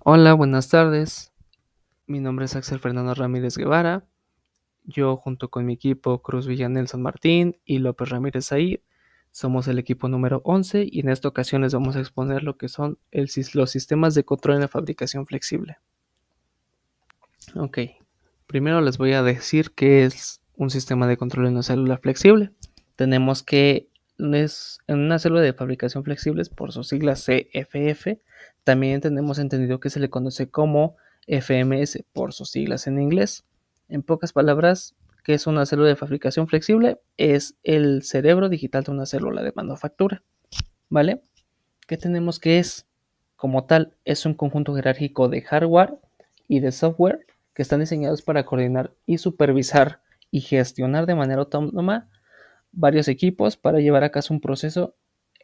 Hola, buenas tardes. Mi nombre es Axel Fernando Ramírez Guevara. Yo, junto con mi equipo Cruz Villanel San Martín y López Ramírez Said, somos el equipo número 11 y en esta ocasión les vamos a exponer lo que son los sistemas de control en la fabricación flexible. Ok, primero les voy a decir qué es un sistema de control en una célula flexible. Tenemos que en una célula de fabricación flexible, por sus siglas CFF, también tenemos entendido que se le conoce como FMS por sus siglas en inglés. En pocas palabras, ¿qué es una célula de fabricación flexible? Es el cerebro digital de una célula de manufactura, ¿vale? ¿Qué tenemos que es? Como tal, es un conjunto jerárquico de hardware y de software que están diseñados para coordinar y supervisar y gestionar de manera autónoma varios equipos para llevar a cabo un proceso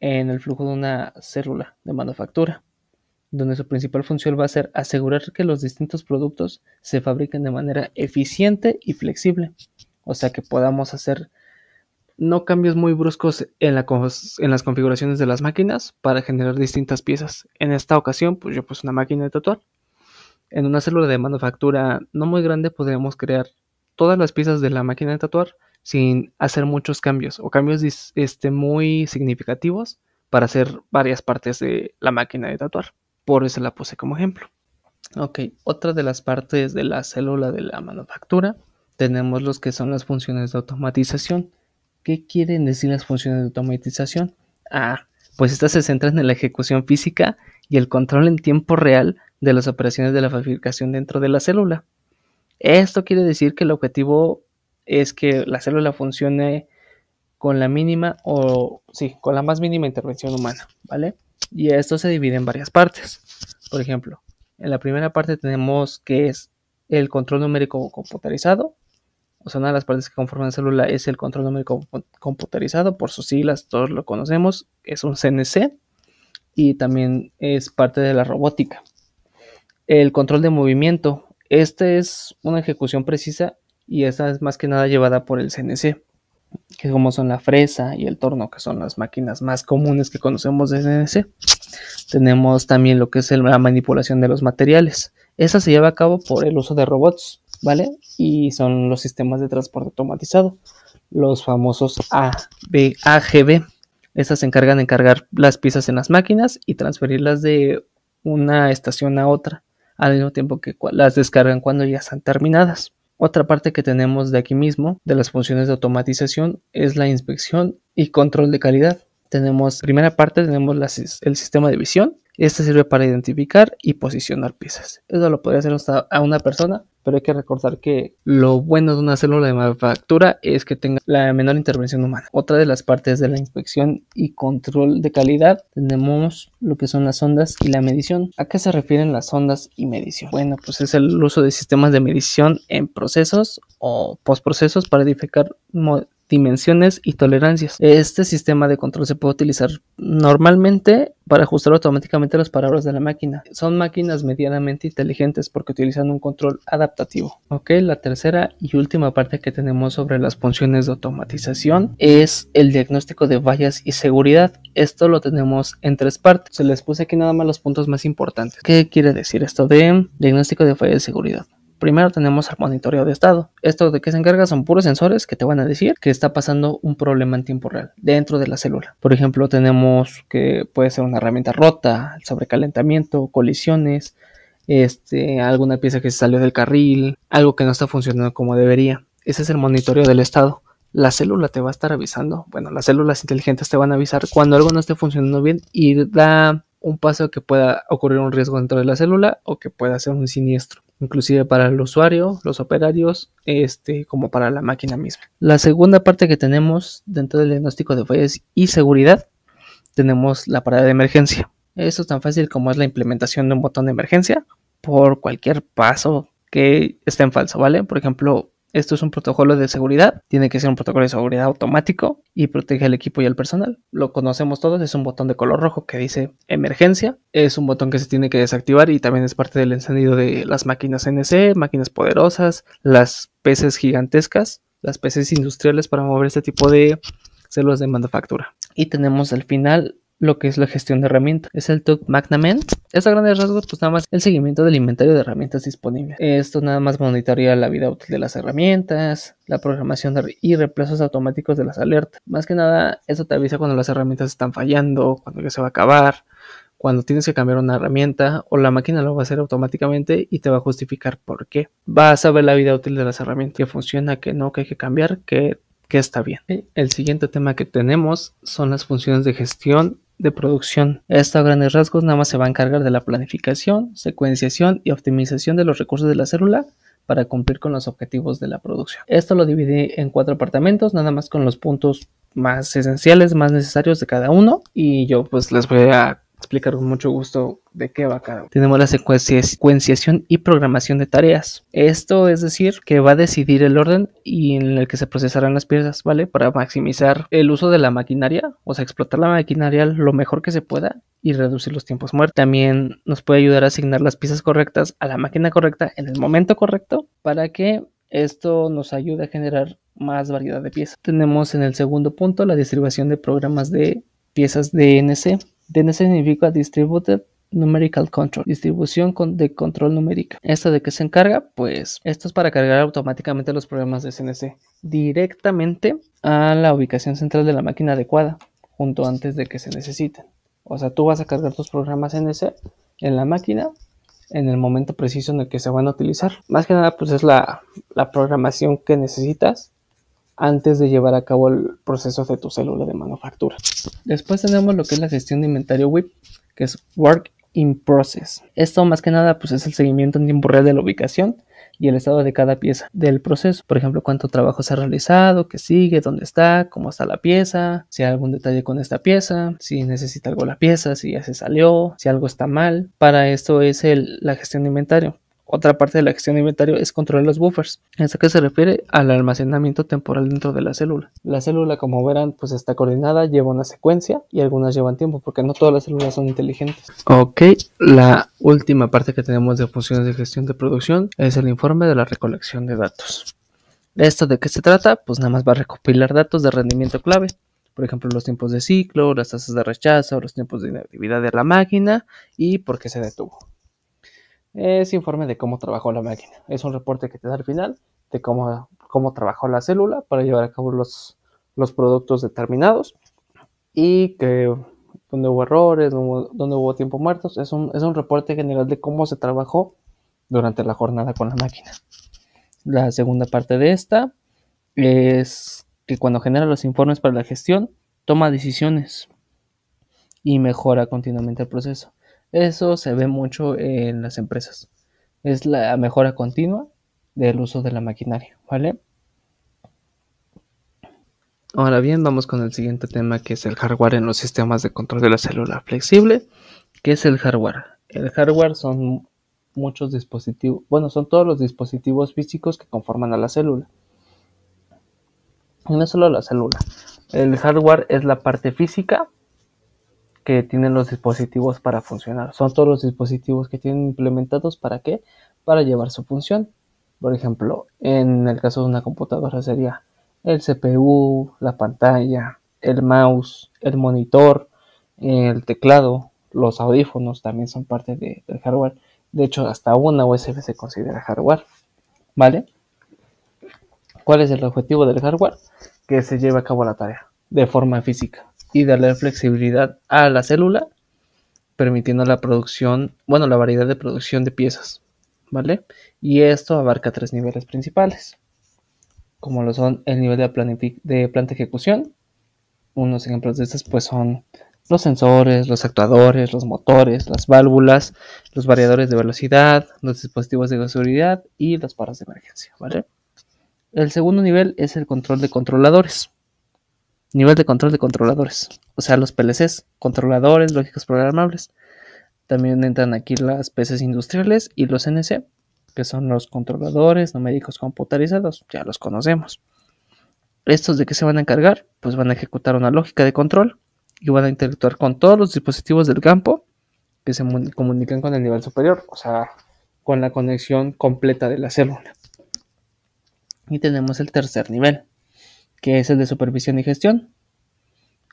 en el flujo de una célula de manufactura, donde su principal función va a ser asegurar que los distintos productos se fabriquen de manera eficiente y flexible, o sea que podamos hacer no cambios muy bruscos en las configuraciones de las máquinas para generar distintas piezas. En esta ocasión, pues yo puse una máquina de tatuar. En una célula de manufactura no muy grande podríamos crear todas las piezas de la máquina de tatuar sin hacer muchos cambios o cambios muy significativos para hacer varias partes de la máquina de tatuar. Por eso la puse como ejemplo. Ok, otra de las partes de la célula de la manufactura tenemos los que son las funciones de automatización. ¿Qué quieren decir las funciones de automatización? Pues estas se centran en la ejecución física y el control en tiempo real de las operaciones de la fabricación dentro de la célula. Esto quiere decir que el objetivo es que la célula funcione con la mínima con la más mínima intervención humana, ¿vale? Y esto se divide en varias partes. Por ejemplo, en la primera parte tenemos que es el control numérico computarizado. O sea, una de las partes que conforman la célula es el control numérico computarizado, por sus siglas todos lo conocemos, es un CNC y también es parte de la robótica. El control de movimiento, este es una ejecución precisa y esta es más que nada llevada por el CNC, que como son la fresa y el torno, que son las máquinas más comunes que conocemos de CNC. Tenemos también lo que es la manipulación de los materiales. Esa se lleva a cabo por el uso de robots, ¿vale? Y son los sistemas de transporte automatizado, los famosos AGV. Estas se encargan de cargar las piezas en las máquinas y transferirlas de una estación a otra, al mismo tiempo que las descargan cuando ya están terminadas. Otra parte que tenemos de aquí mismo, de las funciones de automatización, es la inspección y control de calidad. Primera parte, tenemos el sistema de visión. Este sirve para identificar y posicionar piezas. Eso lo podría hacer a una persona, pero hay que recordar que lo bueno de una célula de manufactura es que tenga la menor intervención humana. Otra de las partes de la inspección y control de calidad tenemos lo que son las sondas y la medición. ¿A qué se refieren las sondas y medición? Bueno, pues es el uso de sistemas de medición en procesos o postprocesos para identificar dimensiones y tolerancias. Este sistema de control se puede utilizar normalmente para ajustar automáticamente los parámetros de la máquina. Son máquinas medianamente inteligentes porque utilizan un control adaptativo. Ok, la tercera y última parte que tenemos sobre las funciones de automatización es el diagnóstico de fallas y seguridad. Esto lo tenemos en tres partes. Se les puse aquí nada más los puntos más importantes. ¿Qué quiere decir esto de diagnóstico de fallas y seguridad? Primero tenemos el monitoreo de estado. Esto de qué se encarga son puros sensores que te van a decir que está pasando un problema en tiempo real dentro de la célula. Por ejemplo, tenemos que puede ser una herramienta rota, sobrecalentamiento, colisiones, alguna pieza que se salió del carril, algo que no está funcionando como debería. Ese es el monitoreo del estado. La célula te va a estar avisando, bueno, las células inteligentes te van a avisar cuando algo no esté funcionando bien y da un paso que pueda ocurrir un riesgo dentro de la célula o que pueda ser un siniestro, inclusive para el usuario, los operarios, como para la máquina misma. La segunda parte que tenemos dentro del diagnóstico de fallas y seguridad, tenemos la parada de emergencia. Esto es tan fácil como es la implementación de un botón de emergencia por cualquier paso que esté en falso, ¿vale? Por ejemplo, esto es un protocolo de seguridad, tiene que ser un protocolo de seguridad automático y protege al equipo y al personal. Lo conocemos todos, es un botón de color rojo que dice emergencia, es un botón que se tiene que desactivar y también es parte del encendido de las máquinas CNC, máquinas poderosas, las PCs gigantescas, las PCs industriales para mover este tipo de células de manufactura. Y tenemos al final lo que es la gestión de herramientas. Es el TUC Magnament. Esto a grandes rasgos, pues nada más el seguimiento del inventario de herramientas disponibles. Esto nada más monitorea la vida útil de las herramientas, la programación y reemplazos automáticos de las alertas. Más que nada, eso te avisa cuando las herramientas están fallando, cuando ya se va a acabar, cuando tienes que cambiar una herramienta, o la máquina lo va a hacer automáticamente y te va a justificar por qué. Vas a ver la vida útil de las herramientas, que funciona, que no, que hay que cambiar, que está bien. El siguiente tema que tenemos son las funciones de gestión de producción. Esto a grandes rasgos nada más se va a encargar de la planificación, secuenciación y optimización de los recursos de la célula para cumplir con los objetivos de la producción. Esto lo divide en 4 apartamentos, nada más con los puntos más esenciales, más necesarios de cada uno, y yo pues les voy a explicar con mucho gusto de qué va cada uno. Tenemos la secuenciación y programación de tareas. Esto es decir, que va a decidir el orden y en el que se procesarán las piezas, ¿vale? Para maximizar el uso de la maquinaria, o sea, explotar la maquinaria lo mejor que se pueda y reducir los tiempos muertos. También nos puede ayudar a asignar las piezas correctas a la máquina correcta en el momento correcto para que esto nos ayude a generar más variedad de piezas. Tenemos en el segundo punto la distribución de programas de piezas DNC. DNC significa Distributed Numerical Control, distribución de control numérica. ¿Esto de qué se encarga? Pues esto es para cargar automáticamente los programas de CNC directamente a la ubicación central de la máquina adecuada, junto antes de que se necesiten. O sea, tú vas a cargar tus programas CNC en la máquina en el momento preciso en el que se van a utilizar. Más que nada, pues es la programación que necesitas antes de llevar a cabo el proceso de tu célula de manufactura. Después tenemos lo que es la gestión de inventario WIP, que es Work in Process. Esto más que nada pues es el seguimiento en tiempo real de la ubicación y el estado de cada pieza del proceso. Por ejemplo, cuánto trabajo se ha realizado, qué sigue, dónde está, cómo está la pieza, si hay algún detalle con esta pieza, si necesita algo la pieza, si ya se salió, si algo está mal. Para esto es la gestión de inventario. Otra parte de la gestión de inventario es controlar los buffers. ¿Esto qué se refiere? Al almacenamiento temporal dentro de la célula. La célula, como verán, pues está coordinada, lleva una secuencia y algunas llevan tiempo porque no todas las células son inteligentes. Ok, la última parte que tenemos de funciones de gestión de producción es el informe de la recolección de datos. ¿Esto de qué se trata? Pues nada más va a recopilar datos de rendimiento clave. Por ejemplo, los tiempos de ciclo, las tasas de rechazo, los tiempos de inactividad de la máquina y por qué se detuvo. Es informe de cómo trabajó la máquina. Es un reporte que te da al final de cómo trabajó la célula para llevar a cabo los productos determinados y que donde hubo errores, donde hubo tiempo muertos. Es un reporte general de cómo se trabajó durante la jornada con la máquina. La segunda parte de esta es que cuando genera los informes para la gestión, toma decisiones y mejora continuamente el proceso. Eso se ve mucho en las empresas. Es la mejora continua del uso de la maquinaria, ¿vale? Ahora bien, vamos con el siguiente tema, que es el hardware en los sistemas de control de la célula flexible. ¿Qué es el hardware? El hardware son muchos dispositivos, bueno, son todos los dispositivos físicos que conforman a la célula. Y no solo la célula. El hardware es la parte física que tienen los dispositivos para funcionar. Son todos los dispositivos que tienen implementados ¿para qué? Para llevar su función. Por ejemplo, en el caso de una computadora sería el CPU, la pantalla, el mouse, el monitor, el teclado, los audífonos también son parte del hardware. De hecho, hasta una USB se considera hardware, ¿vale? ¿Cuál es el objetivo del hardware? Que se lleve a cabo la tarea de forma física y darle flexibilidad a la célula, permitiendo la producción, la variedad de producción de piezas, ¿vale? Y esto abarca 3 niveles principales, como lo son el nivel de planta ejecución. Unos ejemplos de estos pues son los sensores, los actuadores, los motores, las válvulas, los variadores de velocidad, los dispositivos de seguridad y las barras de emergencia, ¿vale? El segundo nivel es el control de controladores. Nivel de control de controladores, o sea, los PLCs, controladores lógicos programables. También entran aquí las PCs industriales y los CNC, que son los controladores numéricos computarizados, ya los conocemos. ¿Estos de qué se van a encargar? Pues van a ejecutar una lógica de control y van a interactuar con todos los dispositivos del campo que se comunican con el nivel superior, o sea, con la conexión completa de la célula. Y tenemos el tercer nivel, que es el de supervisión y gestión.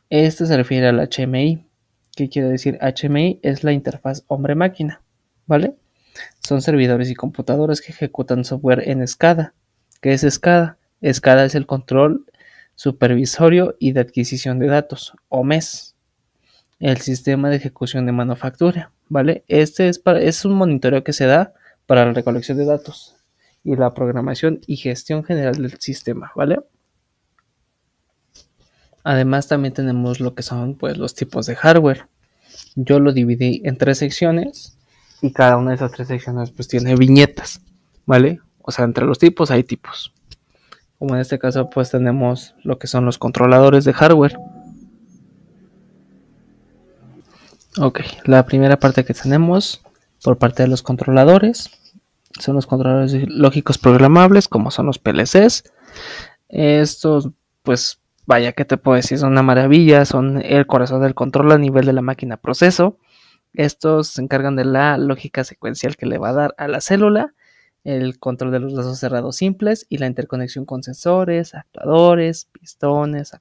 Este se refiere al HMI, ¿Qué quiere decir HMI? Es la interfaz hombre-máquina, ¿vale? Son servidores y computadoras que ejecutan software en SCADA. ¿Qué es SCADA? SCADA es el control supervisorio y de adquisición de datos, o MES, el sistema de ejecución de manufactura, ¿vale? Es un monitoreo que se da para la recolección de datos y la programación y gestión general del sistema, ¿vale? Además también tenemos lo que son pues los tipos de hardware. Yo lo dividí en 3 secciones y cada una de esas 3 secciones pues tiene viñetas, ¿vale? O sea, entre los tipos hay tipos. Como en este caso pues tenemos lo que son los controladores de hardware. Ok, la primera parte que tenemos por parte de los controladores son los controladores lógicos programables, como son los PLCs. Estos, pues, vaya, ¿qué te puedo decir? Son una maravilla, son el corazón del control a nivel de la máquina proceso. Estos se encargan de la lógica secuencial que le va a dar a la célula, el control de los lazos cerrados simples y la interconexión con sensores, actuadores, pistones,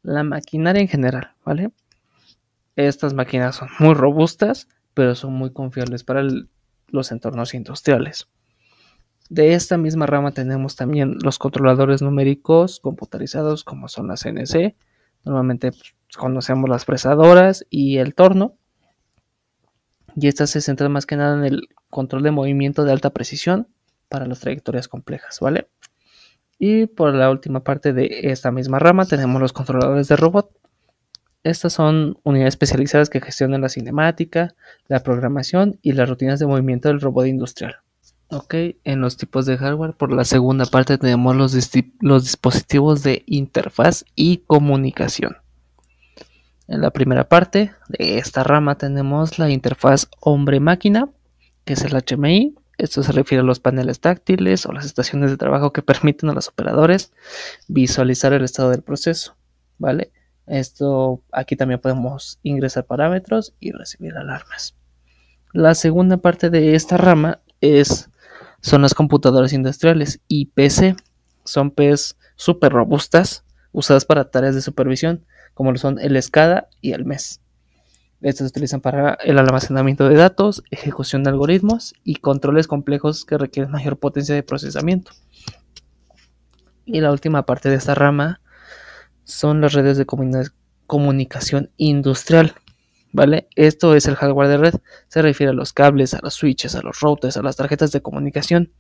la maquinaria en general, ¿vale? Estas máquinas son muy robustas, pero son muy confiables para los entornos industriales. De esta misma rama tenemos también los controladores numéricos computarizados, como son las CNC. Normalmente conocemos las fresadoras y el torno. Y estas se centran más que nada en el control de movimiento de alta precisión para las trayectorias complejas, ¿vale? Y por la última parte de esta misma rama tenemos los controladores de robot. Estas son unidades especializadas que gestionan la cinemática, la programación y las rutinas de movimiento del robot industrial. Ok, en los tipos de hardware, por la segunda parte tenemos los dispositivos de interfaz y comunicación. En la primera parte de esta rama tenemos la interfaz hombre-máquina, que es el HMI. Esto se refiere a los paneles táctiles o las estaciones de trabajo que permiten a los operadores visualizar el estado del proceso, ¿vale? Aquí también podemos ingresar parámetros y recibir alarmas. La segunda parte de esta rama son las computadoras industriales y PC. Son PCs súper robustas, usadas para tareas de supervisión, como lo son el SCADA y el MES. Estas se utilizan para el almacenamiento de datos, ejecución de algoritmos y controles complejos que requieren mayor potencia de procesamiento. Y la última parte de esta rama son las redes de comunicación industrial, ¿vale? Esto es el hardware de red, se refiere a los cables, a los switches, a los routers, a las tarjetas de comunicación.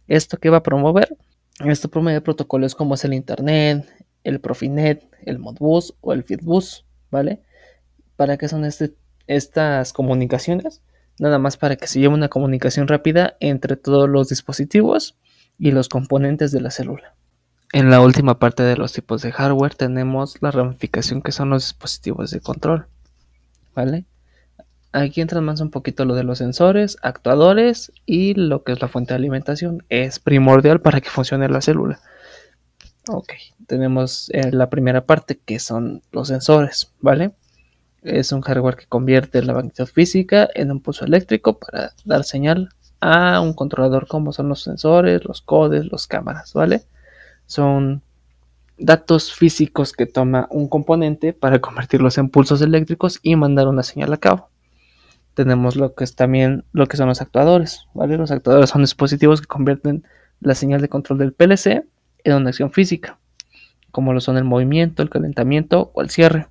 ¿Esto qué va a promover? Esto promueve protocolos como es el Internet, el Profinet, el Modbus o el Fitbus, ¿vale? ¿Para qué son estas comunicaciones? Nada más para que se lleve una comunicación rápida entre todos los dispositivos y los componentes de la célula. En la última parte de los tipos de hardware tenemos la ramificación que son los dispositivos de control, ¿vale? Aquí entra más un poquito lo de los sensores, actuadores y lo que es la fuente de alimentación. Es primordial para que funcione la célula. Ok, tenemos la primera parte que son los sensores, ¿vale? Es un hardware que convierte la magnitud física en un pulso eléctrico para dar señal a un controlador como son los sensores, los codes, las cámaras, ¿vale? Son datos físicos que toma un componente para convertirlos en pulsos eléctricos y mandar una señal a cabo. Tenemos lo que son los actuadores, ¿vale? Los actuadores son dispositivos que convierten la señal de control del PLC en una acción física, como lo son el movimiento, el calentamiento o el cierre.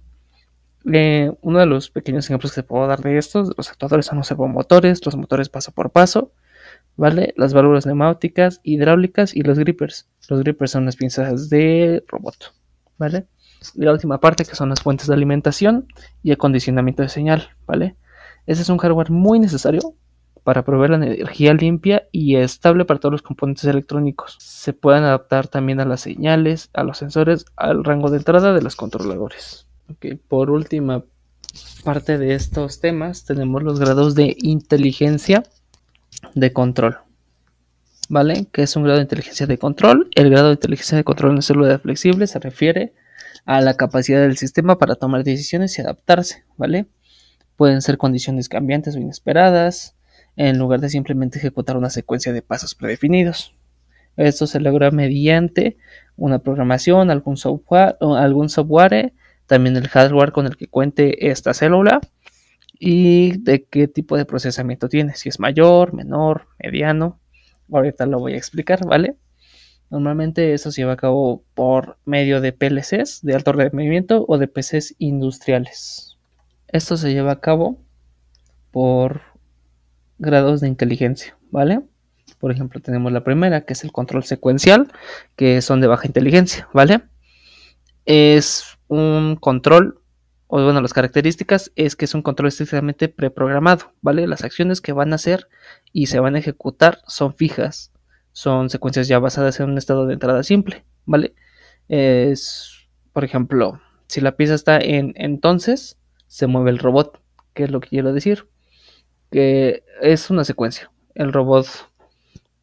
Uno de los pequeños ejemplos que puedo dar de estos, los actuadores son los servomotores, los motores paso por paso, ¿vale? Las válvulas neumáticas, hidráulicas y los grippers. Los grippers son las pinzas de robot, ¿vale? Y la última parte que son las fuentes de alimentación y acondicionamiento de señal, ¿vale? Ese es un hardware muy necesario para proveer la energía limpia y estable para todos los componentes electrónicos. Se pueden adaptar también a las señales, a los sensores, al rango de entrada de los controladores. Okay, por última parte de estos temas tenemos los grados de inteligencia de control, ¿vale? ¿Qué es un grado de inteligencia de control? El grado de inteligencia de control en una célula flexible se refiere a la capacidad del sistema para tomar decisiones y adaptarse, ¿vale? Pueden ser condiciones cambiantes o inesperadas, en lugar de simplemente ejecutar una secuencia de pasos predefinidos. Esto se logra mediante una programación, algún software también el hardware con el que cuente esta célula y de qué tipo de procesamiento tiene, si es mayor, menor, mediano. Ahorita lo voy a explicar, ¿vale? Normalmente eso se lleva a cabo por medio de PLCs de alto rendimiento o de PCs industriales. Esto se lleva a cabo por grados de inteligencia, ¿vale? Por ejemplo, tenemos la primera, que es el control secuencial, que son de baja inteligencia, ¿vale? Es un control, o bueno, las características es que es un control estrictamente preprogramado, ¿vale? Las acciones que van a hacer y se van a ejecutar son fijas, son secuencias ya basadas en un estado de entrada simple, ¿vale? Es, por ejemplo, si la pieza está en entonces, se mueve el robot, ¿qué es lo que quiero decir? Que es una secuencia. El robot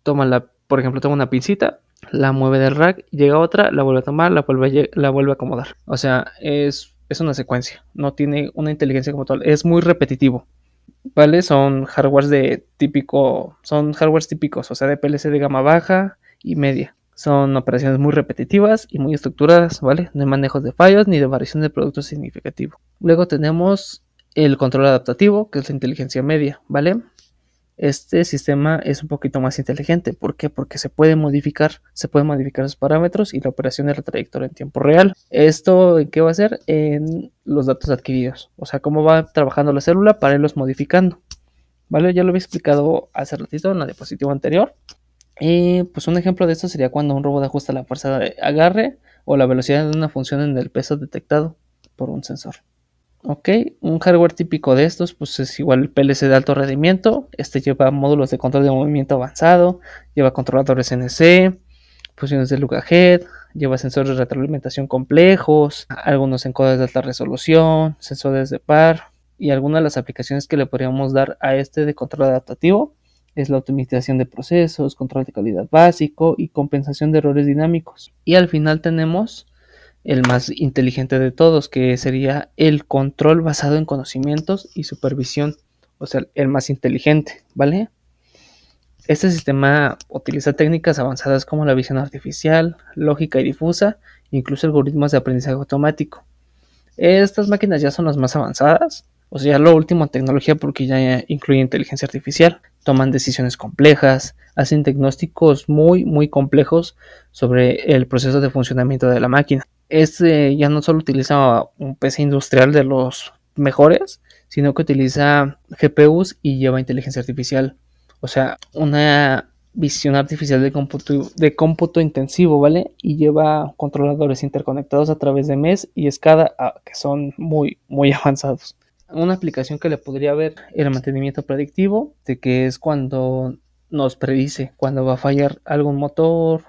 toma por ejemplo, toma una pincita, la mueve del rack, llega otra, la vuelve a tomar, la vuelve a acomodar. O sea, es una secuencia, no tiene una inteligencia como tal, es muy repetitivo. ¿Vale? Son son hardwares típicos, o sea, de PLC de gama baja y media. Son operaciones muy repetitivas y muy estructuradas, ¿vale? No hay manejos de fallos ni de variación de producto significativo. Luego tenemos el control adaptativo, que es la inteligencia media, ¿vale? Este sistema es un poquito más inteligente. ¿Por qué? Porque se pueden modificar sus parámetros y la operación de la trayectoria en tiempo real. ¿Esto en qué va a ser? En los datos adquiridos. O sea, cómo va trabajando la célula para irlos modificando. ¿Vale? Ya lo había explicado hace ratito en la diapositiva anterior. Y pues un ejemplo de esto sería cuando un robot ajusta la fuerza de agarre o la velocidad de una función en el peso detectado por un sensor. Ok, un hardware típico de estos pues es igual el PLC de alto rendimiento. Este lleva módulos de control de movimiento avanzado, lleva controladores NC, funciones de look ahead, lleva sensores de retroalimentación complejos, algunos encoders de alta resolución, sensores de par, y algunas de las aplicaciones que le podríamos dar a este de control adaptativo es la optimización de procesos, control de calidad básico y compensación de errores dinámicos. Y al final tenemos el más inteligente de todos, que sería el control basado en conocimientos y supervisión, o sea, el más inteligente, ¿vale? Este sistema utiliza técnicas avanzadas como la visión artificial, lógica y difusa, incluso algoritmos de aprendizaje automático. Estas máquinas ya son las más avanzadas, o sea, ya lo último en tecnología porque ya incluye inteligencia artificial, toman decisiones complejas, hacen diagnósticos muy complejos sobre el proceso de funcionamiento de la máquina. Este ya no solo utiliza un PC industrial de los mejores, sino que utiliza GPUs y lleva inteligencia artificial. O sea, una visión artificial de cómputo intensivo, ¿vale? Y lleva controladores interconectados a través de MES y SCADA, que son muy avanzados. Una aplicación que le podría ver el mantenimiento predictivo, de que es cuando nos predice cuando va a fallar algún motor,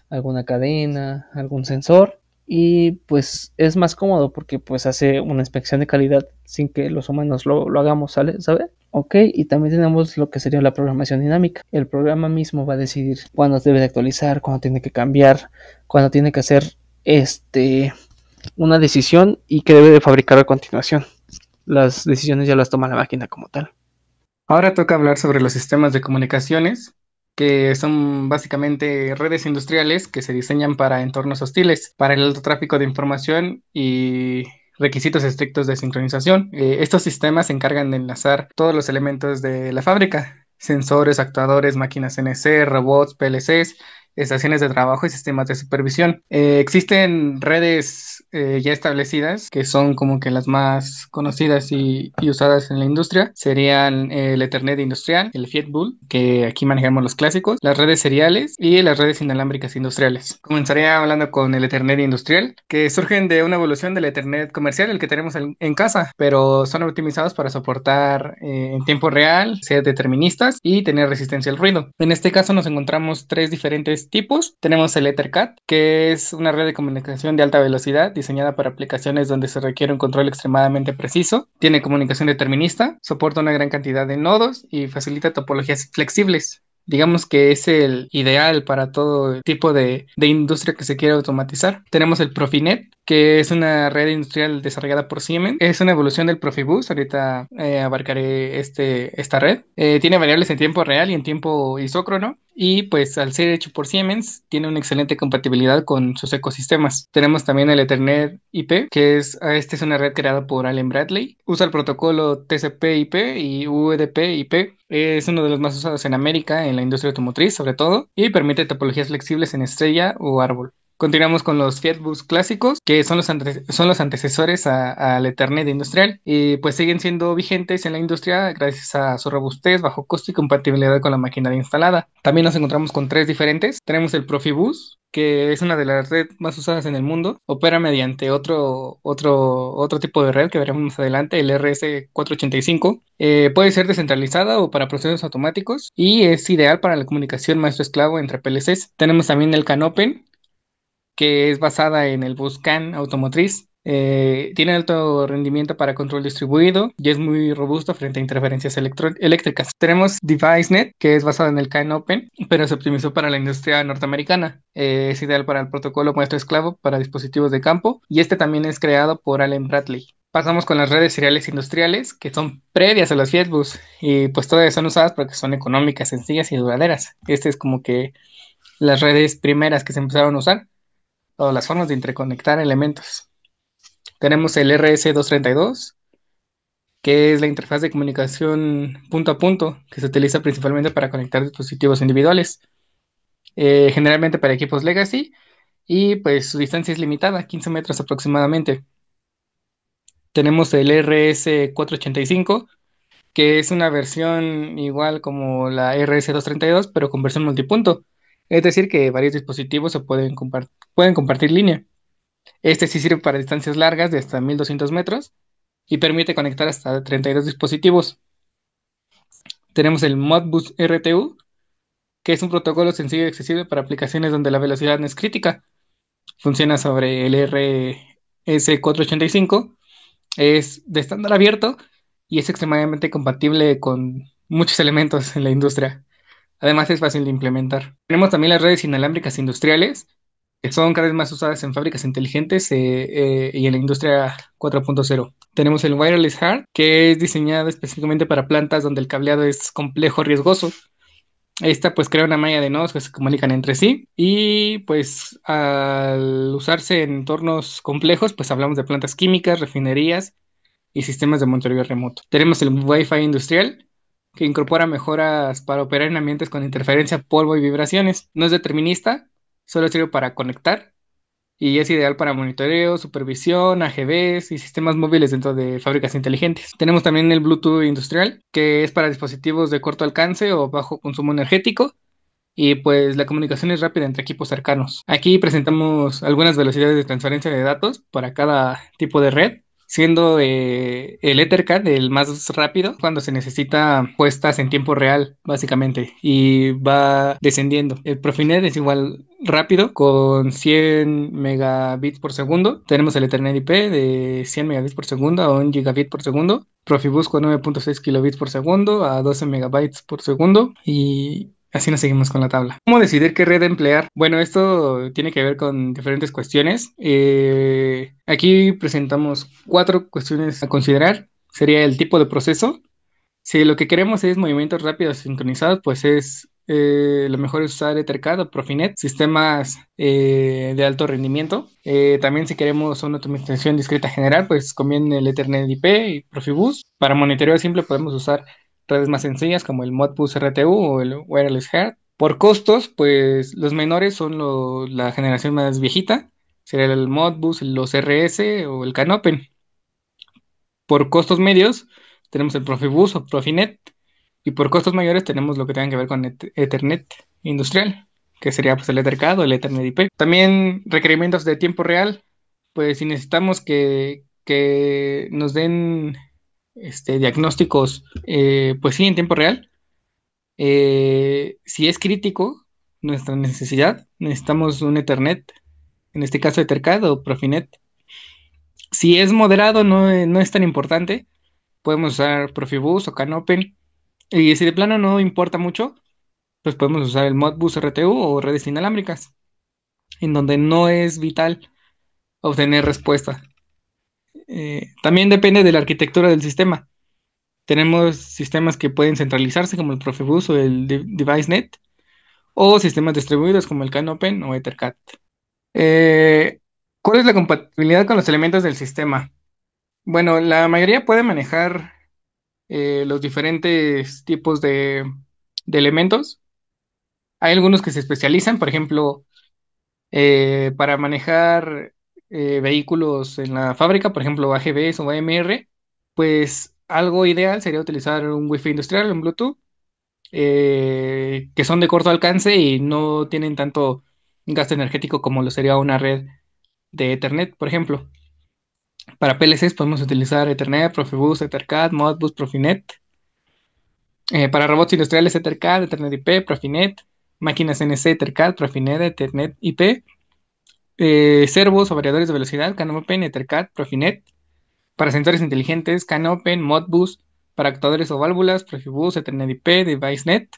alguna cadena, algún sensor. Y pues es más cómodo porque pues hace una inspección de calidad sin que los humanos lo hagamos, ¿sabes? Ok, y también tenemos lo que sería la programación dinámica. El programa mismo va a decidir cuándo debe de actualizar, cuándo tiene que cambiar, cuándo tiene que hacer una decisión y qué debe de fabricar a continuación. Las decisiones ya las toma la máquina como tal. Ahora toca hablar sobre los sistemas de comunicaciones, que son básicamente redes industriales que se diseñan para entornos hostiles, para el alto tráfico de información y requisitos estrictos de sincronización. Estos sistemas se encargan de enlazar todos los elementos de la fábrica: sensores, actuadores, máquinas CNC, robots, PLCs, estaciones de trabajo y sistemas de supervisión. Existen redes ya establecidas que son como que las más conocidas y usadas en la industria. Serían el Ethernet industrial, el Fiatbull, que aquí manejamos los clásicos, las redes seriales y las redes inalámbricas industriales. Comenzaría hablando con el Ethernet industrial, que surgen de una evolución del Ethernet comercial, el que tenemos en casa, pero son optimizados para soportar en tiempo real, ser deterministas y tener resistencia al ruido. En este caso nos encontramos tres diferentes tipos. Tenemos el EtherCAT, que es una red de comunicación de alta velocidad diseñada para aplicaciones donde se requiere un control extremadamente preciso. Tiene comunicación determinista, soporta una gran cantidad de nodos y facilita topologías flexibles. Digamos que es el ideal para todo tipo de industria que se quiera automatizar. Tenemos el Profinet, que es una red industrial desarrollada por Siemens. Es una evolución del Profibus. Ahorita abarcaré esta red. Tiene variables en tiempo real y en tiempo isócrono. y pues al ser hecho por Siemens tiene una excelente compatibilidad con sus ecosistemas. Tenemos también el Ethernet IP, que es una red creada por Allen Bradley. Usa el protocolo TCP/IP y UDP/IP. Es uno de los más usados en América en la industria automotriz, sobre todo, y permite topologías flexibles en estrella o árbol. Continuamos con los Fiatbus clásicos, que son los antecesores al Ethernet industrial y pues siguen siendo vigentes en la industria gracias a su robustez, bajo costo y compatibilidad con la maquinaria instalada. También nos encontramos con tres diferentes. Tenemos el Profibus, que es una de las redes más usadas en el mundo. Opera mediante otro tipo de red que veremos más adelante, el RS485. Puede ser descentralizada o para procesos automáticos y es ideal para la comunicación maestro-esclavo entre PLCs. Tenemos también el Canopen, que es basada en el Buscan automotriz. Tiene alto rendimiento para control distribuido y es muy robusto frente a interferencias eléctricas. Tenemos DeviceNet, que es basado en el CAN-Open, pero se optimizó para la industria norteamericana. Es ideal para el protocolo muestro esclavo para dispositivos de campo y este también es creado por Allen Bradley. Pasamos con las redes seriales industriales, que son previas a las Fiatbus y pues todas son usadas porque son económicas, sencillas y duraderas. Este es como que las redes primeras que se empezaron a usar o las formas de interconectar elementos. Tenemos el RS232, que es la interfaz de comunicación punto a punto, que se utiliza principalmente para conectar dispositivos individuales, generalmente para equipos legacy, y pues su distancia es limitada, 15 metros aproximadamente. Tenemos el RS485, que es una versión igual como la RS232, pero con versión multipunto. Es decir, que varios dispositivos pueden compartir línea. Este sí sirve para distancias largas de hasta 1200 metros y permite conectar hasta 32 dispositivos. Tenemos el Modbus RTU, que es un protocolo sencillo y accesible para aplicaciones donde la velocidad no es crítica. Funciona sobre el RS485, es de estándar abierto y es extremadamente compatible con muchos elementos en la industria. Además es fácil de implementar. Tenemos también las redes inalámbricas industriales, que son cada vez más usadas en fábricas inteligentes y en la industria 4.0. Tenemos el Wireless Heart, que es diseñado específicamente para plantas donde el cableado es complejo, riesgoso. Esta pues crea una malla de nodos que se comunican entre sí y pues al usarse en entornos complejos pues hablamos de plantas químicas, refinerías y sistemas de monitoreo remoto. Tenemos el Wi-Fi industrial, que incorpora mejoras para operar en ambientes con interferencia, polvo y vibraciones. No es determinista, solo sirve para conectar y es ideal para monitoreo, supervisión, AGVs y sistemas móviles dentro de fábricas inteligentes. Tenemos también el Bluetooth industrial, que es para dispositivos de corto alcance o bajo consumo energético. Y pues la comunicación es rápida entre equipos cercanos. Aquí presentamos algunas velocidades de transferencia de datos para cada tipo de red, siendo el Ethercat el más rápido cuando se necesita puestas en tiempo real, básicamente, y va descendiendo. El Profinet es igual rápido, con 100 megabits por segundo. Tenemos el Ethernet IP de 100 megabits por segundo a 1 gigabit por segundo. Profibus con 9.6 kilobits por segundo a 12 megabytes por segundo y así nos seguimos con la tabla. ¿Cómo decidir qué red emplear? Bueno, esto tiene que ver con diferentes cuestiones. Aquí presentamos 4 cuestiones a considerar. Sería el tipo de proceso. Si lo que queremos es movimientos rápidos sincronizados, pues lo mejor es usar Ethercad o Profinet, sistemas de alto rendimiento. También si queremos una automatización discreta general, pues conviene el Ethernet IP y Profibus. Para monitoreo simple podemos usar redes más sencillas como el Modbus RTU o el Wireless Heart. Por costos, pues los menores son la generación más viejita, sería el Modbus, los RS o el Canopen. Por costos medios tenemos el Profibus o Profinet y por costos mayores tenemos lo que tenga que ver con Ethernet industrial, que sería pues el Ethercad o el Ethernet IP. También requerimientos de tiempo real, pues si necesitamos que nos den diagnósticos, pues sí, en tiempo real. Si es crítico nuestra necesidad, necesitamos un Ethernet, en este caso Ethercad o Profinet. Si es moderado, no es tan importante, podemos usar Profibus o Canopen. Y si de plano no importa mucho, pues podemos usar el Modbus RTU o redes inalámbricas, en donde no es vital obtener respuesta. También depende de la arquitectura del sistema. Tenemos sistemas que pueden centralizarse, como el Profibus o el DeviceNet, o sistemas distribuidos como el CanOpen o EtherCAT. Eh, ¿Cuál es la compatibilidad con los elementos del sistema? Bueno, la mayoría puede manejar los diferentes tipos de elementos. Hay algunos que se especializan, por ejemplo, para manejar vehículos en la fábrica, por ejemplo, AGVs o AMR, pues algo ideal sería utilizar un Wi-Fi industrial, un Bluetooth, que son de corto alcance y no tienen tanto gasto energético como lo sería una red de Ethernet, por ejemplo. Para PLCs podemos utilizar Ethernet, Profibus, EtherCAT, Modbus, Profinet. Para robots industriales, EtherCAT, Ethernet IP, Profinet. Máquinas NC, EtherCAT, Profinet, Ethernet IP. Servos o variadores de velocidad, CANopen, EtherCAT, Profinet. Para sensores inteligentes, CANopen, Modbus. Para actuadores o válvulas, Profibus, Ethernet IP, DeviceNet.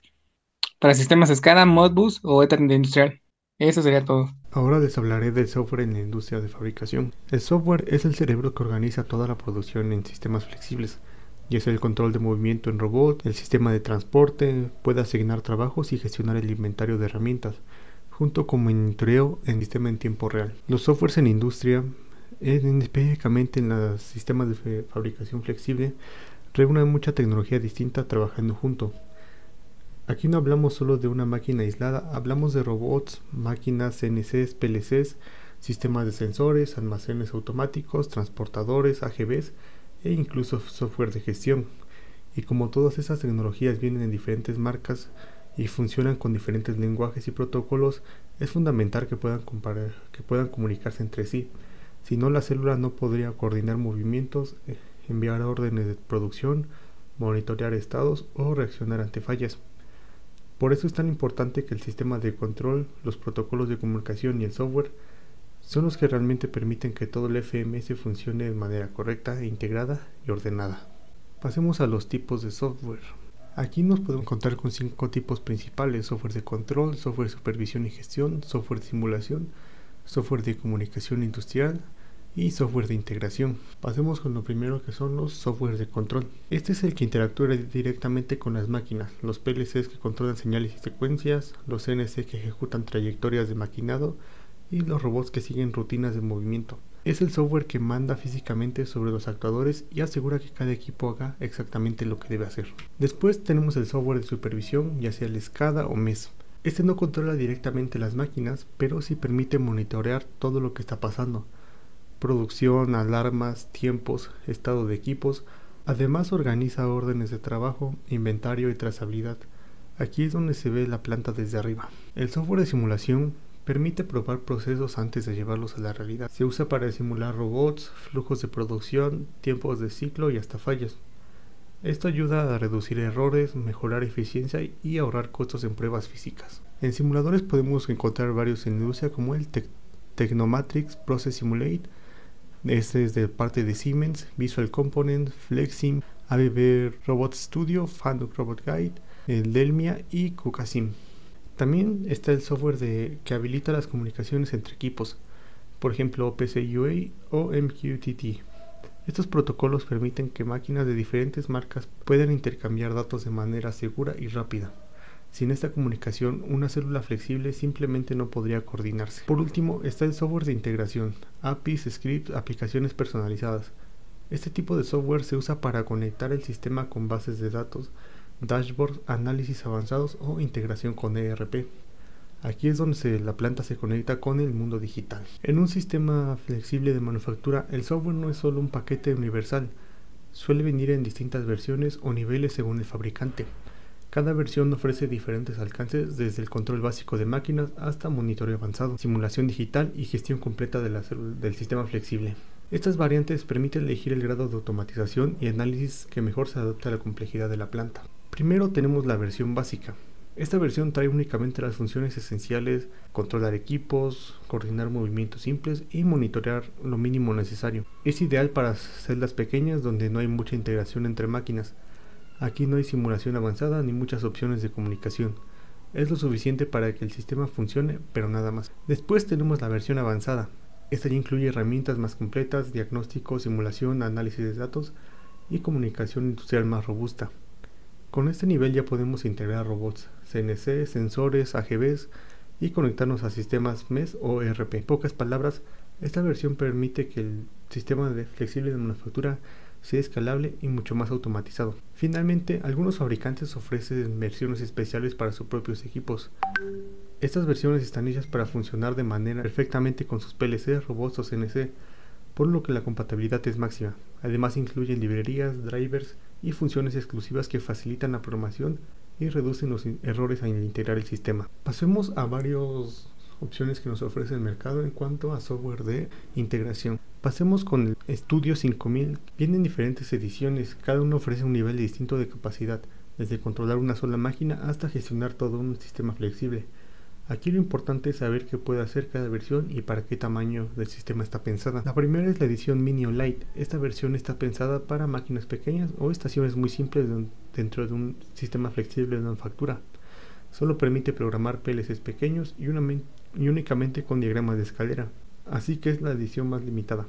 Para sistemas SCADA, Modbus o Ethernet industrial. Eso sería todo. Ahora les hablaré del software en la industria de fabricación. El software es el cerebro que organiza toda la producción en sistemas flexibles, y es el control de movimiento en robots, el sistema de transporte, puede asignar trabajos y gestionar el inventario de herramientas, junto con monitoreo en sistema en tiempo real. Los softwares en industria, específicamente en los sistemas de fabricación flexible, reúnen mucha tecnología distinta trabajando junto. Aquí no hablamos solo de una máquina aislada, hablamos de robots, máquinas CNCs, PLCs, sistemas de sensores, almacenes automáticos, transportadores, AGVs e incluso software de gestión. Y como todas esas tecnologías vienen en diferentes marcas y funcionan con diferentes lenguajes y protocolos, es fundamental que puedan comunicarse entre sí. Si no, la célula no podría coordinar movimientos, enviar órdenes de producción, monitorear estados o reaccionar ante fallas. Por eso es tan importante que el sistema de control, los protocolos de comunicación y el software son los que realmente permiten que todo el FMS funcione de manera correcta, integrada y ordenada. Pasemos a los tipos de software. Aquí nos podemos encontrar con 5 tipos principales: software de control, software de supervisión y gestión, software de simulación, software de comunicación industrial y software de integración. Pasemos con lo primero, que son los software de control. Este es el que interactúa directamente con las máquinas, los PLCs que controlan señales y secuencias, los CNC que ejecutan trayectorias de maquinado y los robots que siguen rutinas de movimiento. Es el software que manda físicamente sobre los actuadores y asegura que cada equipo haga exactamente lo que debe hacer. Después tenemos el software de supervisión, ya sea el SCADA o MES. Este no controla directamente las máquinas, pero sí permite monitorear todo lo que está pasando: producción, alarmas, tiempos, estado de equipos. Además organiza órdenes de trabajo, inventario y trazabilidad. Aquí es donde se ve la planta desde arriba. El software de simulación permite probar procesos antes de llevarlos a la realidad. Se usa para simular robots, flujos de producción, tiempos de ciclo y hasta fallas. Esto ayuda a reducir errores, mejorar eficiencia y ahorrar costos en pruebas físicas. En simuladores podemos encontrar varios en industria, como el Technomatrix Process Simulate. Este es de parte de Siemens, Visual Component, Flexim, ABB Robot Studio, Fanuc Robot Guide, el Delmia y KukaSim. También está el software que habilita las comunicaciones entre equipos, por ejemplo PCUA o MQTT. Estos protocolos permiten que máquinas de diferentes marcas puedan intercambiar datos de manera segura y rápida. Sin esta comunicación, una célula flexible simplemente no podría coordinarse. Por último, está el software de integración, APIs, scripts, aplicaciones personalizadas. Este tipo de software se usa para conectar el sistema con bases de datos, dashboards, análisis avanzados o integración con ERP. Aquí es donde la planta se conecta con el mundo digital. En un sistema flexible de manufactura, el software no es solo un paquete universal. Suele venir en distintas versiones o niveles según el fabricante. Cada versión ofrece diferentes alcances, desde el control básico de máquinas hasta monitoreo avanzado, simulación digital y gestión completa del sistema flexible. Estas variantes permiten elegir el grado de automatización y análisis que mejor se adapte a la complejidad de la planta. Primero tenemos la versión básica. Esta versión trae únicamente las funciones esenciales: controlar equipos, coordinar movimientos simples y monitorear lo mínimo necesario. Es ideal para celdas pequeñas donde no hay mucha integración entre máquinas. Aquí no hay simulación avanzada ni muchas opciones de comunicación. Es lo suficiente para que el sistema funcione, pero nada más. Después tenemos la versión avanzada. Esta ya incluye herramientas más completas, diagnóstico, simulación, análisis de datos y comunicación industrial más robusta. Con este nivel ya podemos integrar robots, CNC, sensores, AGVs y conectarnos a sistemas MES o ERP. En pocas palabras, esta versión permite que el sistema flexible de manufactura sea escalable y mucho más automatizado. Finalmente, algunos fabricantes ofrecen versiones especiales para sus propios equipos. Estas versiones están hechas para funcionar de manera perfectamente con sus PLC, robots o CNC, por lo que la compatibilidad es máxima. Además incluyen librerías, drivers y funciones exclusivas que facilitan la programación y reducen los errores al integrar el sistema. Pasemos a varias opciones que nos ofrece el mercado en cuanto a software de integración. Pasemos con el Studio 5000. Vienen diferentes ediciones, cada uno ofrece un nivel distinto de capacidad, desde controlar una sola máquina hasta gestionar todo un sistema flexible. Aquí lo importante es saber qué puede hacer cada versión y para qué tamaño del sistema está pensada. La primera es la edición Mini o Lite. Esta versión está pensada para máquinas pequeñas o estaciones muy simples dentro de un sistema flexible de manufactura. Solo permite programar PLCs pequeños y únicamente con diagramas de escalera, así que es la edición más limitada.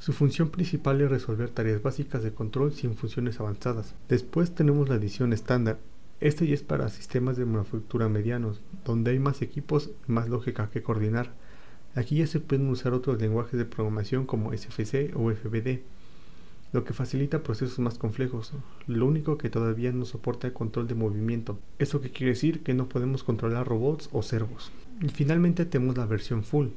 Su función principal es resolver tareas básicas de control sin funciones avanzadas. Después tenemos la edición estándar. Este ya es para sistemas de manufactura medianos, donde hay más equipos y más lógica que coordinar. Aquí ya se pueden usar otros lenguajes de programación como SFC o FBD, lo que facilita procesos más complejos. Lo único que todavía no soporta el control de movimiento. ¿Eso qué quiere decir? Que no podemos controlar robots o servos. Y finalmente tenemos la versión Full.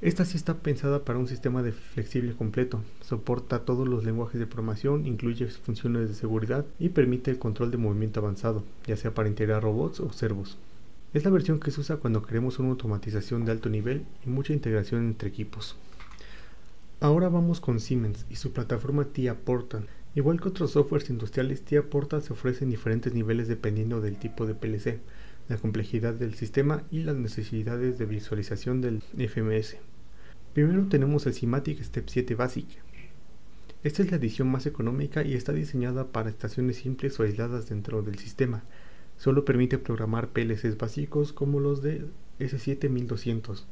Esta sí está pensada para un sistema de flexible completo, soporta todos los lenguajes de programación, incluye funciones de seguridad y permite el control de movimiento avanzado, ya sea para integrar robots o servos. Es la versión que se usa cuando queremos una automatización de alto nivel y mucha integración entre equipos. Ahora vamos con Siemens y su plataforma TIA Portal. Igual que otros softwares industriales, TIA Portal se ofrece en diferentes niveles dependiendo del tipo de PLC, la complejidad del sistema y las necesidades de visualización del FMS. Primero tenemos el SIMATIC Step 7 Basic. Esta es la edición más económica y está diseñada para estaciones simples o aisladas dentro del sistema. Solo permite programar PLCs básicos como los de S7-1200,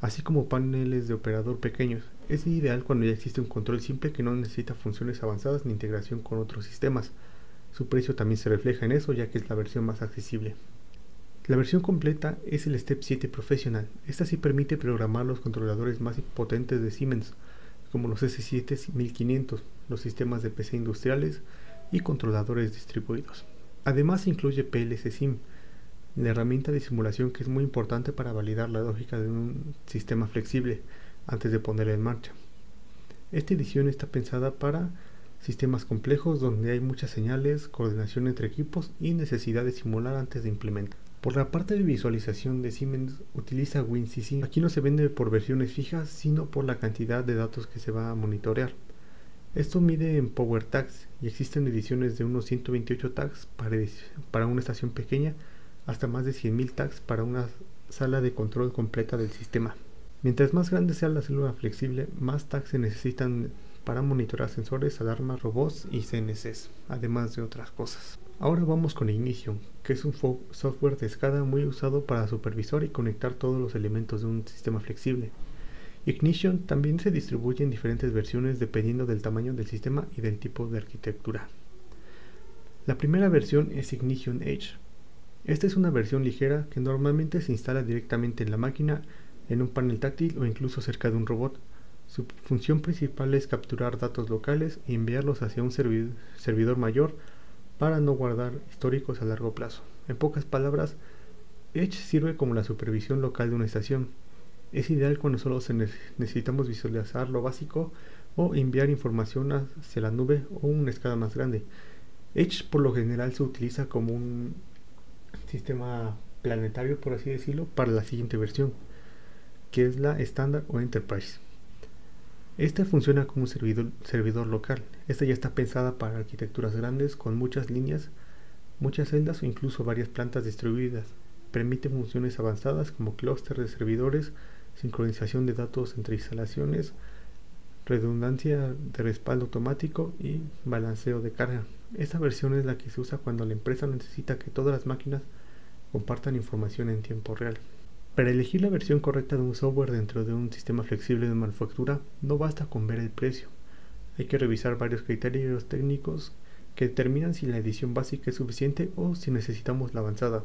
así como paneles de operador pequeños. Es ideal cuando ya existe un control simple que no necesita funciones avanzadas ni integración con otros sistemas. Su precio también se refleja en eso, ya que es la versión más accesible. La versión completa es el Step 7 Professional. Esta sí permite programar los controladores más potentes de Siemens, como los S7-1500, los sistemas de PC industriales y controladores distribuidos. Además incluye PLC Sim, la herramienta de simulación que es muy importante para validar la lógica de un sistema flexible antes de ponerlo en marcha. Esta edición está pensada para sistemas complejos donde hay muchas señales, coordinación entre equipos y necesidad de simular antes de implementar. Por la parte de visualización de Siemens utiliza WinCC. Aquí no se vende por versiones fijas, sino por la cantidad de datos que se va a monitorear. Esto mide en Power Tags y existen ediciones de unos 128 tags para una estación pequeña hasta más de 100.000 tags para una sala de control completa del sistema. Mientras más grande sea la célula flexible, más tags se necesitan para monitorear sensores, alarmas, robots y CNCs, además de otras cosas. Ahora vamos con Ignition, que es un software de SCADA muy usado para supervisar y conectar todos los elementos de un sistema flexible. Ignition también se distribuye en diferentes versiones dependiendo del tamaño del sistema y del tipo de arquitectura. La primera versión es Ignition Edge. Esta es una versión ligera que normalmente se instala directamente en la máquina, en un panel táctil o incluso cerca de un robot. Su función principal es capturar datos locales y enviarlos hacia un servidor mayor para no guardar históricos a largo plazo. En pocas palabras, Edge sirve como la supervisión local de una estación. Es ideal cuando solo necesitamos visualizar lo básico o enviar información hacia la nube o una escala más grande. Edge por lo general se utiliza como un sistema planetario, por así decirlo, para la siguiente versión, que es la estándar o Enterprise. Esta funciona como un servidor local. Esta ya está pensada para arquitecturas grandes con muchas líneas, muchas celdas o incluso varias plantas distribuidas. Permite funciones avanzadas como clúster de servidores, sincronización de datos entre instalaciones, redundancia de respaldo automático y balanceo de carga. Esta versión es la que se usa cuando la empresa necesita que todas las máquinas compartan información en tiempo real. Para elegir la versión correcta de un software dentro de un sistema flexible de manufactura, no basta con ver el precio. Hay que revisar varios criterios técnicos que determinan si la edición básica es suficiente o si necesitamos la avanzada.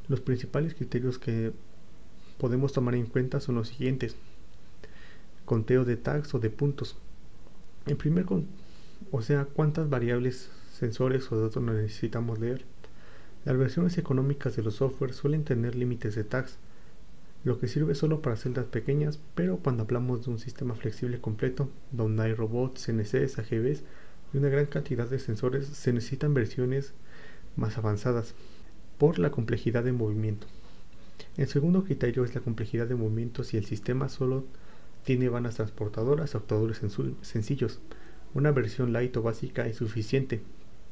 Los principales criterios que podemos tomar en cuenta son los siguientes: conteo de tags o de puntos. En primer cuántas variables, sensores o datos necesitamos leer. Las versiones económicas de los software suelen tener límites de tags, lo que sirve solo para celdas pequeñas, pero cuando hablamos de un sistema flexible completo, donde hay robots, CNCs, AGVs y una gran cantidad de sensores, se necesitan versiones más avanzadas por la complejidad de movimiento. El segundo criterio es la complejidad de movimiento. Si el sistema solo tiene vanas transportadoras o actuadores sencillos, una versión light o básica es suficiente,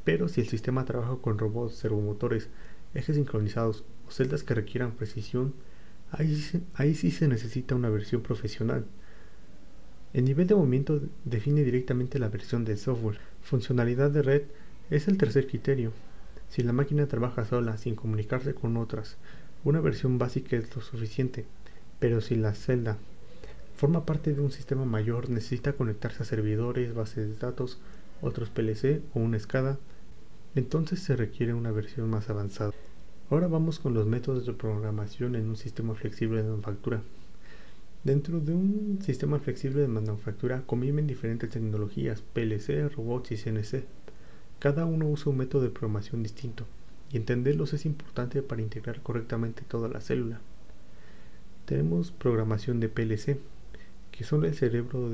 pero si el sistema trabaja con robots, servomotores, ejes sincronizados o celdas que requieran precisión, ahí sí se necesita una versión profesional. El nivel de movimiento define directamente la versión del software. Funcionalidad de red es el tercer criterio. Si la máquina trabaja sola, sin comunicarse con otras, una versión básica es lo suficiente, pero si la celda forma parte de un sistema mayor, necesita conectarse a servidores, bases de datos, otros PLC o una SCADA, entonces se requiere una versión más avanzada. Ahora vamos con los métodos de programación en un sistema flexible de manufactura. Dentro de un sistema flexible de manufactura conviven diferentes tecnologías, PLC, robots y CNC. Cada uno usa un método de programación distinto, y entenderlos es importante para integrar correctamente toda la célula. Tenemos programación de PLC, que son el cerebro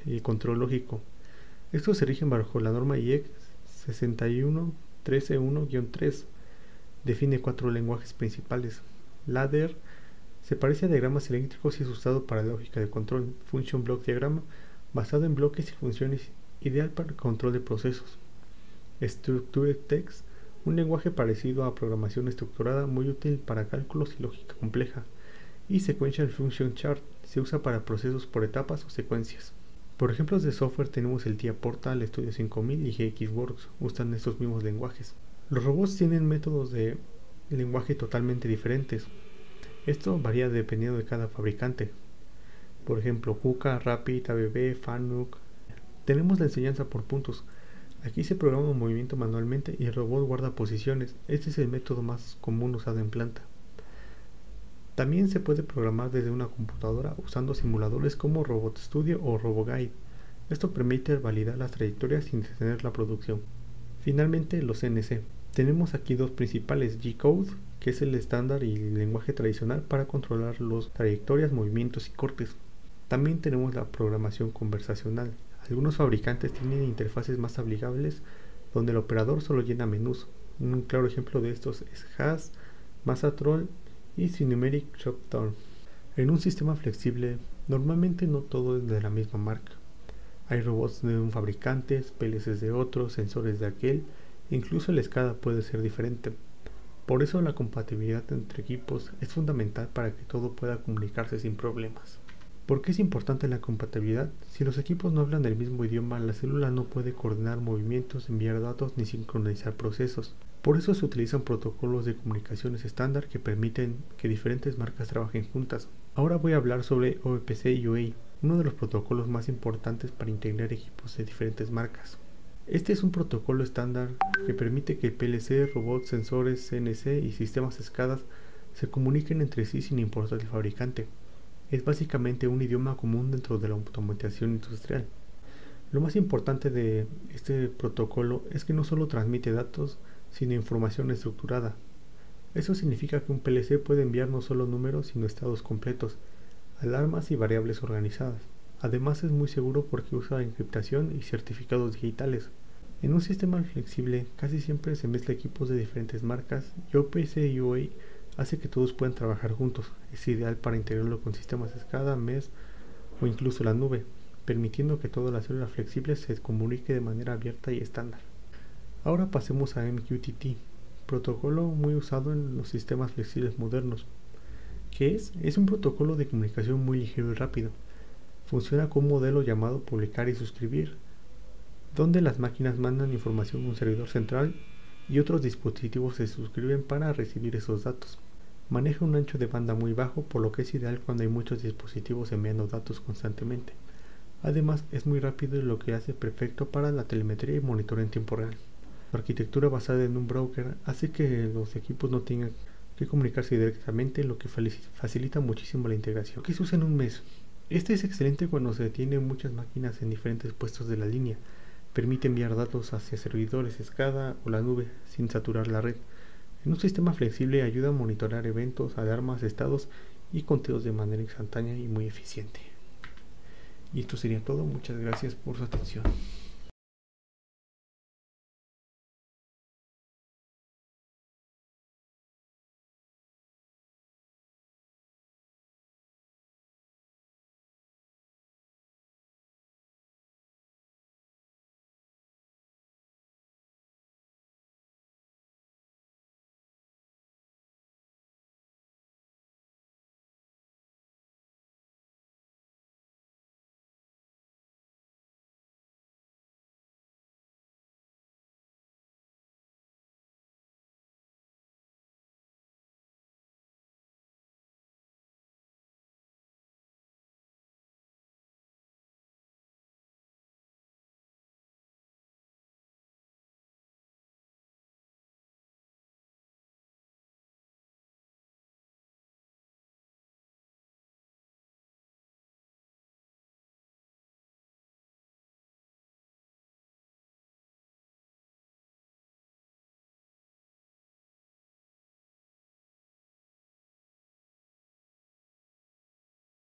y el control lógico. Estos se rigen bajo la norma IEC 61131-3. Define 4 lenguajes principales. Ladder se parece a diagramas eléctricos y es usado para lógica de control. Function Block Diagrama, basado en bloques y funciones, ideal para el control de procesos. Structured Text, un lenguaje parecido a programación estructurada, muy útil para cálculos y lógica compleja. Y Sequential Function Chart, se usa para procesos por etapas o secuencias. Por ejemplos de software tenemos el TIA Portal, Studio 5000 y GXWorks, usan estos mismos lenguajes. Los robots tienen métodos de lenguaje totalmente diferentes. Esto varía dependiendo de cada fabricante. Por ejemplo, KUKA, Rapid, ABB, Fanuc. Tenemos la enseñanza por puntos. Aquí se programa un movimiento manualmente y el robot guarda posiciones. Este es el método más común usado en planta. También se puede programar desde una computadora usando simuladores como Robot Studio o RoboGuide. Esto permite validar las trayectorias sin detener la producción. Finalmente, los CNC. Tenemos aquí dos principales: G-Code, que es el estándar y el lenguaje tradicional para controlar las trayectorias, movimientos y cortes. También tenemos la programación conversacional. Algunos fabricantes tienen interfaces más amigables donde el operador solo llena menús. Un claro ejemplo de estos es Haas, Masatrol y Cinumeric Shopdown. En un sistema flexible, normalmente no todo es de la misma marca. Hay robots de un fabricante, PLCs de otro, sensores de aquel, incluso la escala puede ser diferente. Por eso la compatibilidad entre equipos es fundamental para que todo pueda comunicarse sin problemas. ¿Por qué es importante la compatibilidad? Si los equipos no hablan el mismo idioma, la célula no puede coordinar movimientos, enviar datos ni sincronizar procesos. Por eso se utilizan protocolos de comunicaciones estándar que permiten que diferentes marcas trabajen juntas. Ahora voy a hablar sobre OPC y UA, uno de los protocolos más importantes para integrar equipos de diferentes marcas. Este es un protocolo estándar que permite que PLC, robots, sensores, CNC y sistemas SCADA se comuniquen entre sí sin importar el fabricante. Es básicamente un idioma común dentro de la automatización industrial. Lo más importante de este protocolo es que no solo transmite datos, sino información estructurada. Eso significa que un PLC puede enviar no solo números, sino estados completos, alarmas y variables organizadas. Además es muy seguro porque usa encriptación y certificados digitales. En un sistema flexible casi siempre se mezcla equipos de diferentes marcas y OPC UA hace que todos puedan trabajar juntos. Es ideal para integrarlo con sistemas SCADA, MES o incluso la nube, permitiendo que toda la célula flexible se comunique de manera abierta y estándar. Ahora pasemos a MQTT, protocolo muy usado en los sistemas flexibles modernos. ¿Qué es? Es un protocolo de comunicación muy ligero y rápido. Funciona con un modelo llamado publicar y suscribir, donde las máquinas mandan información a un servidor central y otros dispositivos se suscriben para recibir esos datos. Maneja un ancho de banda muy bajo, por lo que es ideal cuando hay muchos dispositivos enviando datos constantemente. Además, es muy rápido, lo que hace perfecto para la telemetría y monitoreo en tiempo real. Su arquitectura basada en un broker hace que los equipos no tengan que comunicarse directamente, lo que facilita muchísimo la integración. ¿Qué se usa en un mes? Este es excelente cuando se tienen muchas máquinas en diferentes puestos de la línea. Permite enviar datos hacia servidores SCADA o la nube sin saturar la red. En un sistema flexible ayuda a monitorear eventos, alarmas, estados y conteos de manera instantánea y muy eficiente. Y esto sería todo. Muchas gracias por su atención.